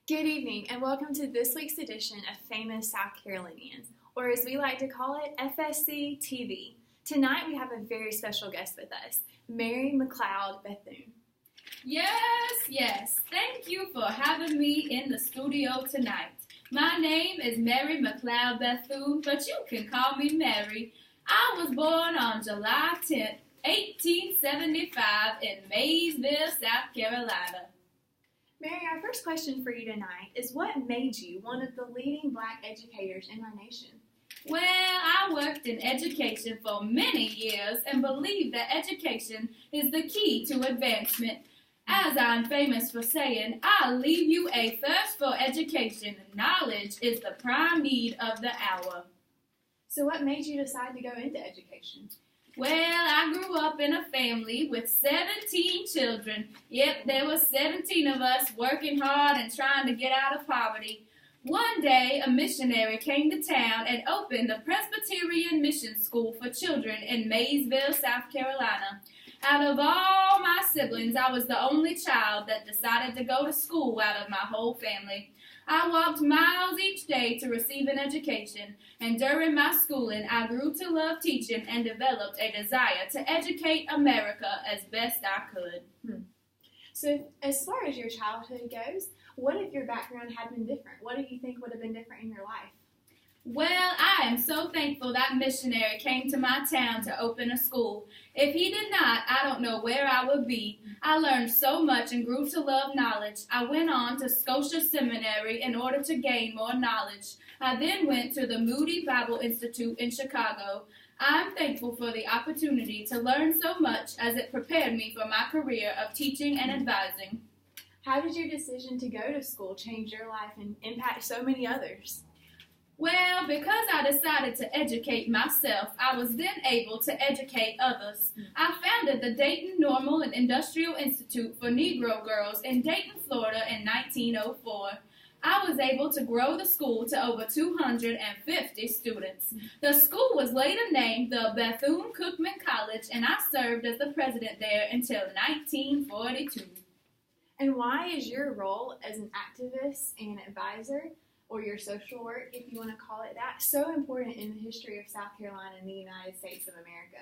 Good evening, and welcome to this week's edition of Famous South Carolinians, or as we like to call it, FSC TV. Tonight we have a very special guest with us, Mary McLeod Bethune. Yes. Thank you for having me in the studio tonight. My name is Mary McLeod Bethune, but you can call me Mary. I was born on July 10th, 1875 in Maysville, South Carolina. Mary, our first question for you tonight is what made you one of the leading black educators in our nation? Well, I worked in education for many years and believe that education is the key to advancement. As I'm famous for saying, I'll leave you a thirst for education. Knowledge is the prime need of the hour. So what made you decide to go into education? Well, I grew up in a family with 17 children. Yep, there were 17 of us working hard and trying to get out of poverty. One day, a missionary came to town and opened a Presbyterian mission school for children in Maysville, South Carolina. Out of all my siblings, I was the only child that decided to go to school out of my whole family. I walked miles each day to receive an education, and during my schooling, I grew to love teaching and developed a desire to educate America as best I could. So as far as your childhood goes, what if your background had been different? What do you think would have been different in your life? Well, I am so thankful that missionary came to my town to open a school. If he did not, I don't know where I would be. I learned so much and grew to love knowledge. I went on to Scotia Seminary in order to gain more knowledge. I then went to the Moody Bible Institute in Chicago. I'm thankful for the opportunity to learn so much as it prepared me for my career of teaching and advising. How did your decision to go to school change your life and impact so many others? Well, because I decided to educate myself, I was then able to educate others. I founded the Dayton Normal and Industrial Institute for Negro Girls in Dayton, Florida in 1904. I was able to grow the school to over 250 students. The school was later named the Bethune-Cookman College, and I served as the president there until 1942. And why is your role as an activist and advisor, or your social work, if you want to call it that, so important in the history of South Carolina and the United States of America?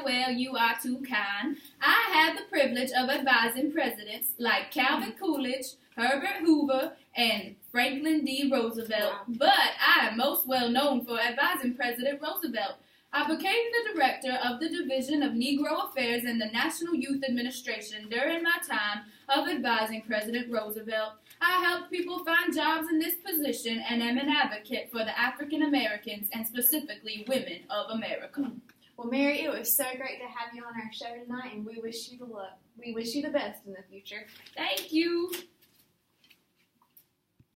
Well, you are too kind. I had the privilege of advising presidents like Calvin Coolidge, Herbert Hoover, and Franklin D. Roosevelt. Wow. But I am most well known for advising President Roosevelt. I became the director of the Division of Negro Affairs in the National Youth Administration during my time of advising President Roosevelt. I helped people find jobs in this position and am an advocate for the African Americans and specifically women of America. Well, Mary, it was so great to have you on our show tonight, and we wish you the best in the future. Thank you.